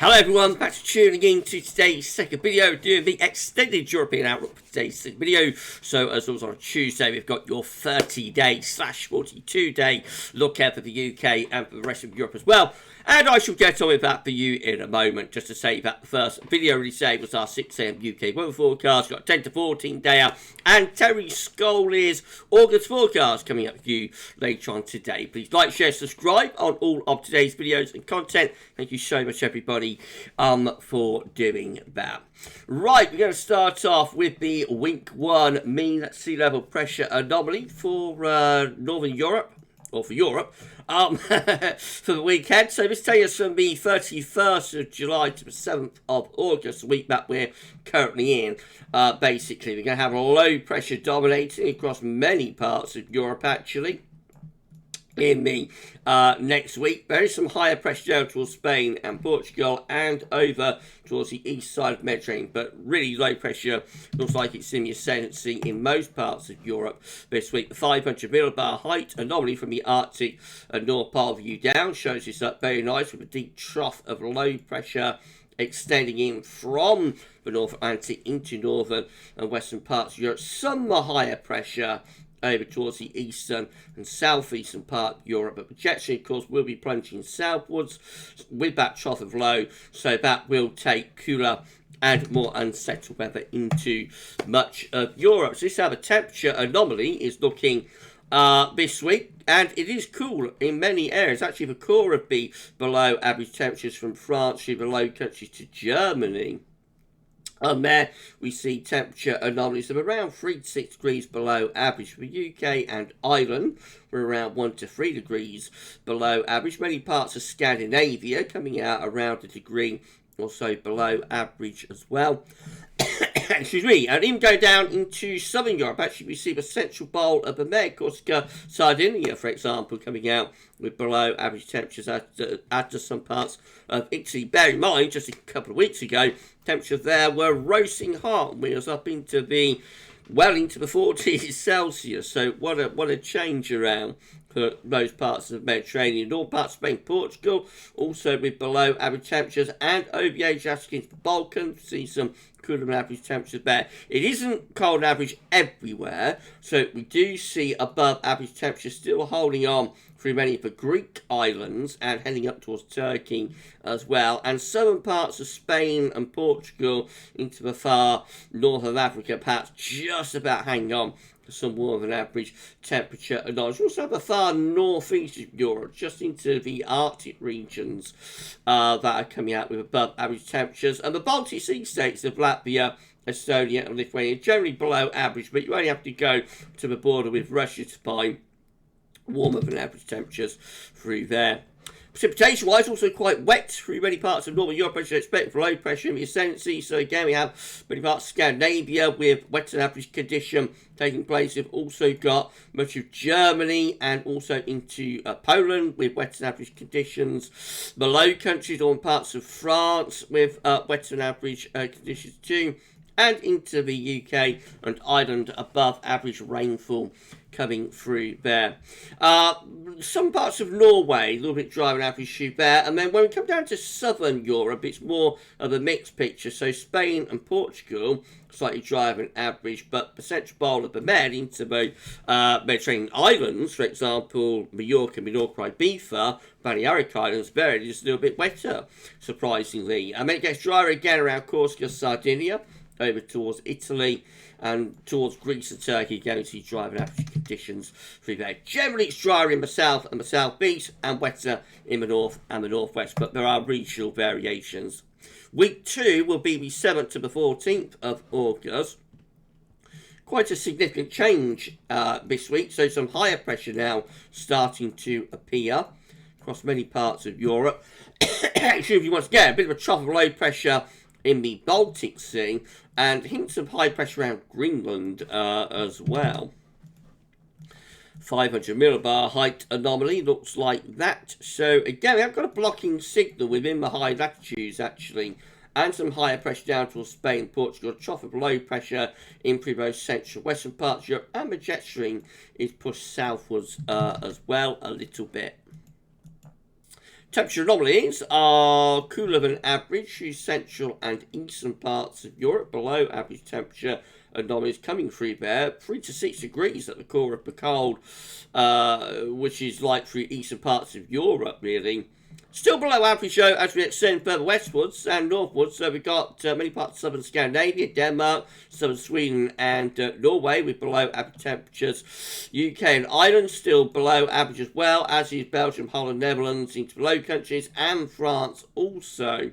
Hello everyone, back to tuning in to today's second video, doing the extended European outlook for today's second video. So as always on Tuesday, we've got your 30-day/42-day look out for the UK and for the rest of Europe as well. And I shall get on with that for you in a moment. Just to say that the first video really say was our 6 AM UK weather forecast. We've got 10 to 14 day out and Terry Scully's August forecast coming up for you later on today. Please like, share, subscribe on all of today's videos and content. Thank you so much everybody for doing that. Right, we're going to start off with the week 1 mean sea level pressure anomaly for Northern Europe. Or for Europe, for the weekend. So this takes us from the 31st of July to the 7th of August, the week that we're currently in. Basically, we're going to have a low pressure dominating across many parts of Europe, actually. In the next week, there is some higher pressure down towards Spain and Portugal and over towards the east side of the Mediterranean, but really low pressure looks like it's in the ascendancy in most parts of Europe this week. The 500 millibar height anomaly from the Arctic and North Pole view down shows this up very nice with a deep trough of low pressure extending in from the North Atlantic into northern and western parts of Europe. Some higher pressure over towards the eastern and southeastern part of Europe, but projection of course will be plunging southwards with that trough of low, so that will take cooler and more unsettled weather into much of Europe. So this is how the temperature anomaly is looking this week, and it is cool in many areas. Actually, the core of the below average temperatures from France through the Low Countries to Germany. There we see temperature anomalies of around 3 to 6 degrees below average for the UK and Ireland. We're around 1 to 3 degrees below average. Many parts of Scandinavia coming out around a degree or so below average as well. Excuse me, and even go down into southern Europe. Actually, we see the central bowl of the Med, Corsica, Sardinia, for example, coming out with below average temperatures after some parts of Italy. Bear in mind, just a couple of weeks ago, temperatures there were roasting hot. We was up into the into the 40s Celsius. So what a change around for those parts of the Mediterranean. All parts of Spain, Portugal, also with below average temperatures, and over the Adriatic into the Balkans, see some cooler than average temperatures there. It isn't cold average everywhere, so we do see above average temperatures still holding on through many of the Greek islands and heading up towards Turkey as well, and southern parts of Spain and Portugal into the far north of Africa, perhaps just about hang on for some more than average temperature anomalies. We also have the far northeast of Europe, just into the Arctic regions that are coming out with above average temperatures, and the Baltic Sea states of Latvia, Estonia and Lithuania generally below average, but you only have to go to the border with Russia to find warmer than average temperatures through there. Precipitation wise, also quite wet through many parts of northern Europe, as you expect, for low pressure in the ascendancy. So again, we have many parts of Scandinavia with wetter than average condition taking place. We've also got much of Germany and also into Poland with wetter than average conditions. The Low Countries, or in parts of France with wetter than average conditions too. And into the UK and Ireland, above average rainfall coming through there. Some parts of Norway, a little bit drier than average through there. And then when we come down to southern Europe, it's more of a mixed picture. So Spain and Portugal, slightly drier than average, but the central bowl of the Med into the Mediterranean islands, for example, Mallorca, Menorca, Ibiza, Balearic Islands, very just a little bit wetter, surprisingly. And then it gets drier again around Corsica, Sardinia, over towards Italy and towards Greece and Turkey, going to drier than average conditions through there. Generally, it's drier in the south and the southeast and wetter in the north and the northwest, but there are regional variations. Week 2 will be the 7th to the 14th of August. Quite a significant change this week, so some higher pressure now starting to appear across many parts of Europe. Excuse me, once again, a bit of a trough of low pressure in the Baltic Sea, and hints of high pressure around Greenland as well. 500 millibar height anomaly looks like that. So again, we have got a blocking signal within the high latitudes actually, and some higher pressure down towards Spain, Portugal, trough of low pressure in both central western parts of Europe, and the jet stream is pushed southwards as well a little bit. Temperature anomalies are cooler than average through central and eastern parts of Europe. Below average temperature anomalies coming through there. 3 to 6 degrees at the core of the cold, which is like through eastern parts of Europe, really. Still below average, though, as we extend further westwards and northwards. So we've got many parts of southern Scandinavia, Denmark, southern Sweden, and Norway with below average temperatures. UK and Ireland still below average as well, as is Belgium, Holland, Netherlands, into the Low Countries, and France also.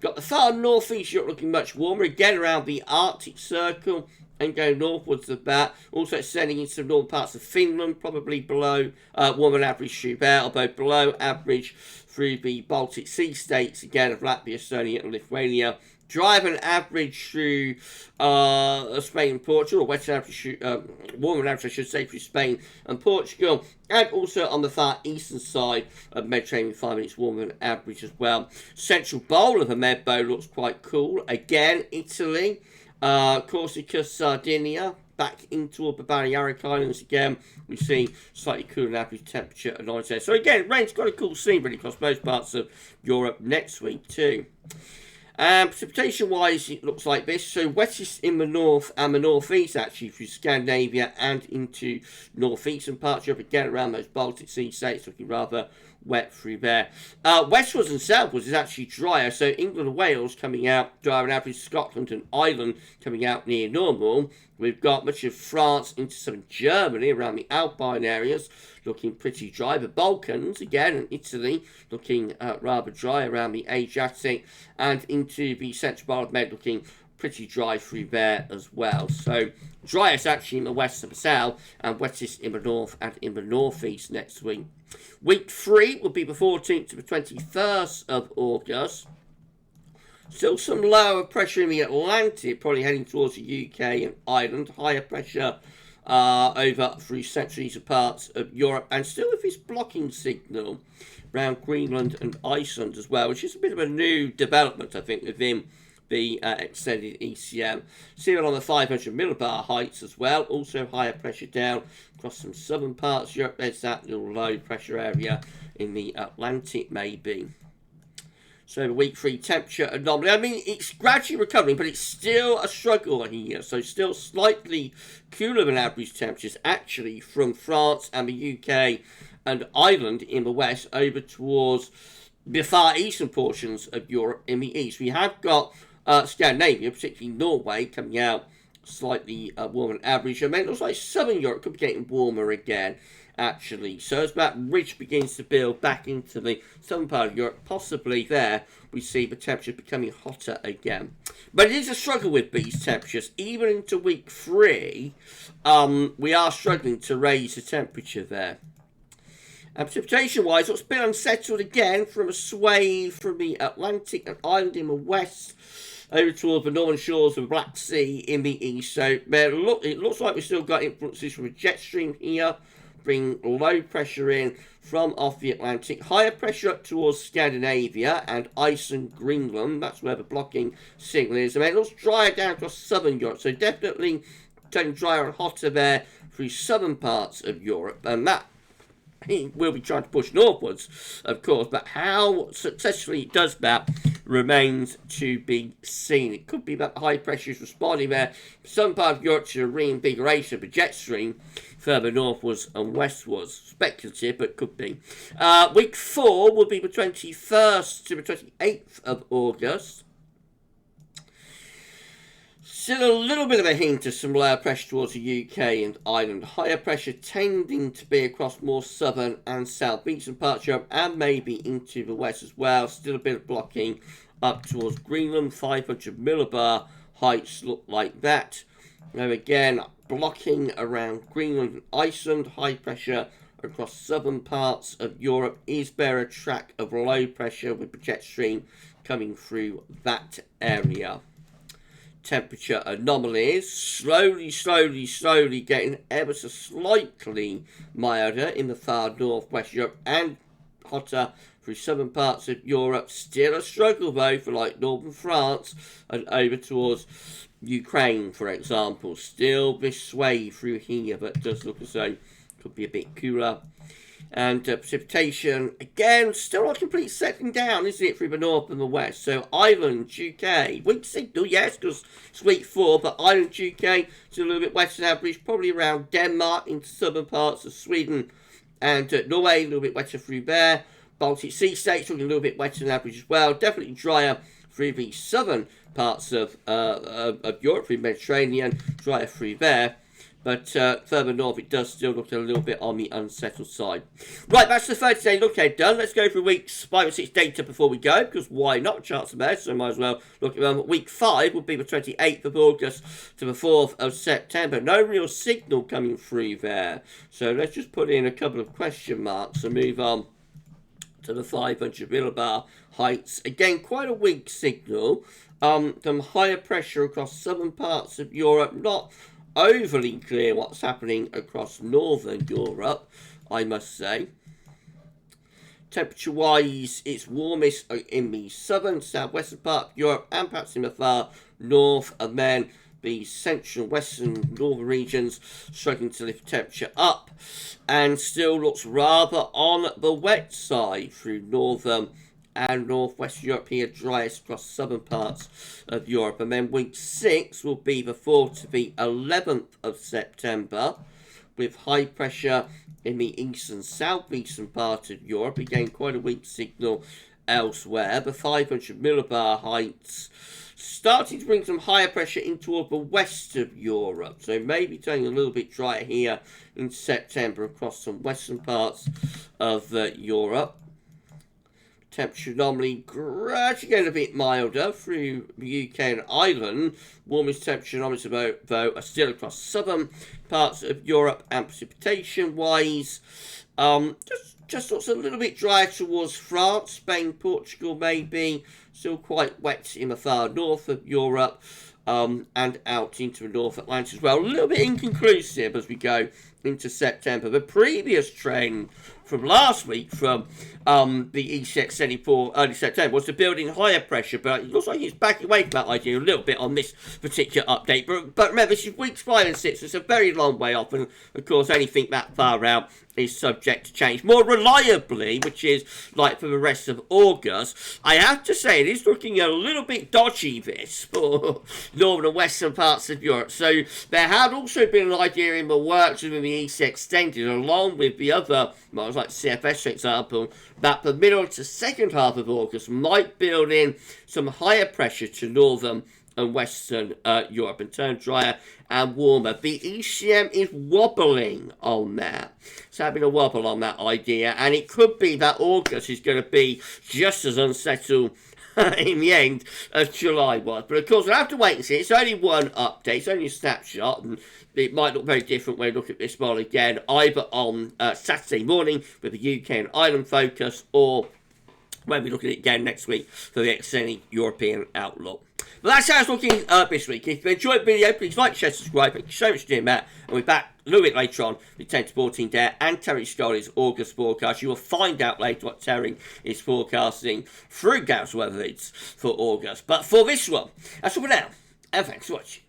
Got the far northeast Europe looking much warmer, again around the Arctic Circle and going northwards of that. Also extending into the northern parts of Finland, probably below warmer than average through there, although below average through the Baltic Sea states, again of Latvia, Estonia and Lithuania. Drier than average through Spain and Portugal, or wetter than average, warmer than average, I should say, through Spain and Portugal. And also on the far eastern side of Mediterranean, 5 minutes warmer than average as well. Central bowl of the Med Bow looks quite cool. Again, Italy, Corsica, Sardinia, back into the Balearic Islands again. We see slightly cooler than average temperature at night there. So again, rain's got a cool scene really across most parts of Europe next week too. Precipitation-wise, it looks like this. So wettest in the north and the northeast, actually, through Scandinavia and into northeastern parts of Europe. Again, around those Baltic Sea states, looking rather wet through there. Westwards and southwards is actually drier. So England and Wales coming out drier than average. Scotland and Ireland coming out near normal. We've got much of France into southern Germany, around the Alpine areas, looking pretty dry. The Balkans, again, and Italy, looking rather dry around the Adriatic, and into the central part of Med, looking pretty dry through there as well. So driest actually in the west and the south, and wettest in the north and in the northeast next week. Week 3 will be the 14th to the 21st of August. Still some lower pressure in the Atlantic, probably heading towards the UK and Ireland. Higher pressure over through central eastern parts of Europe, and still with this blocking signal around Greenland and Iceland as well, which is a bit of a new development, I think, within the extended ECM. See it on the 500 millibar heights as well. Also higher pressure down across some southern parts of Europe. There's that little low pressure area in the Atlantic maybe. So the week 3 temperature anomaly. I mean, it's gradually recovering, but it's still a struggle here. So still slightly cooler than average temperatures, actually, from France and the UK and Ireland in the west over towards the far eastern portions of Europe in the east. We have got Scandinavia, particularly Norway, coming out slightly warmer than average. I mean, it looks like southern Europe could be getting warmer again, actually. So as that ridge begins to build back into the southern part of Europe, possibly there we see the temperature becoming hotter again. But it is a struggle with these temperatures. Even into week 3, we are struggling to raise the temperature there. And precipitation-wise, it's been unsettled again from a sway from the Atlantic and Ireland in the west over towards the northern shores of the Black Sea in the east. So it looks like we've still got influences from a jet stream here, bring low pressure in from off the Atlantic, higher pressure up towards Scandinavia and Iceland, Greenland. That's where the blocking signal is. I mean, it looks drier down across southern Europe, so definitely turning drier and hotter there through southern parts of Europe, and that he will be trying to push northwards, of course, but how successfully it does that remains to be seen. It could be that the high pressure is responding there. Some part of Europe to a reinvigoration of the jet stream further northwards and westwards. Speculative, but could be. Week 4 will be the 21st to the 28th of August. Still a little bit of a hint of some lower pressure towards the UK and Ireland. Higher pressure tending to be across more southern and southeastern parts of Europe and maybe into the west as well. Still a bit of blocking up towards Greenland. 500 millibar heights look like that. Now again, blocking around Greenland and Iceland. High pressure across southern parts of Europe. Is there a track of low pressure with the jet stream coming through that area? Temperature anomalies slowly getting ever so slightly milder in the far northwest Europe and hotter through southern parts of Europe. Still a struggle though for like northern France and over towards Ukraine, for example. Still this sway through here, but it does look as though it could be a bit cooler. And precipitation, again, still not completely settling down, isn't it, through the north and the west? So Ireland, UK, weak signal, yes, because it's week 4, but Ireland, UK, still a little bit wetter than average, probably around Denmark into southern parts of Sweden and Norway, a little bit wetter through there. Baltic Sea states looking a little bit wetter than average as well. Definitely drier through the southern parts of Europe, through the Mediterranean, drier through there. But further north, it does still look a little bit on the unsettled side. Right, that's the 30-day look ahead done. Let's go through weeks 5 and 6 data before we go, because why not? Chance of best, so might as well look at them. Week 5 will be the 28th of August to the 4th of September. No real signal coming through there. So let's just put in a couple of question marks and move on to the 500 millibar heights. Again, quite a weak signal. Some higher pressure across southern parts of Europe. Not overly clear what's happening across northern Europe, I must say. Temperature wise, it's warmest in the southern, southwestern part of Europe and perhaps in the far north, and then the central, western, northern regions struggling to lift temperature up, and still looks rather on the wet side through northern and northwest Europe here, driest across southern parts of Europe. And then week 6 will be the 4th to the 11th of September, with high pressure in the eastern, southeastern part of Europe. Again, quite a weak signal elsewhere. The 500 millibar heights starting to bring some higher pressure in toward the west of Europe. So maybe turning a little bit drier here in September across some western parts of Europe. Temperature anomaly gradually getting a bit milder through the UK and Ireland. Warmest temperature anomalies, though, are still across southern parts of Europe, and precipitation-wise, just looks a little bit drier towards France, Spain, Portugal, maybe. Still quite wet in the far north of Europe, and out into the North Atlantic as well. A little bit inconclusive as we go into September. The previous trend from last week from the ECX74 early September was to build in higher pressure, but it looks like it's backing away from that idea a little bit on this particular update. But remember, this is weeks 5 and 6, so it's a very long way off, and of course anything that far out is subject to change. More reliably, which is like for the rest of August, I have to say it is looking a little bit dodgy, this, for northern and western parts of Europe. So there had also been an idea in the works within the EC Extended, along with the other models like CFS, for example, that the middle to second half of August might build in some higher pressure to northern and western Europe and turn drier and warmer. The ECM is wobbling on that. It's having a wobble on that idea, and it could be that August is going to be just as unsettled in the end as July was. But of course, we'll have to wait and see. It's only one update, it's only a snapshot, and it might look very different when we look at this model again, either on Saturday morning with the UK and Ireland focus, or when we look at it again next week for the extended European outlook. But that's how it's looking this week. If you enjoyed the video, please like, share, subscribe. Thank you so much for doing that. And we're back a little bit later on with 10 to 14 day and Terry Scully's August forecast. You will find out later what Terry is forecasting through GavsWeatherVids for August. But for this one, that's all for now. And thanks for watching.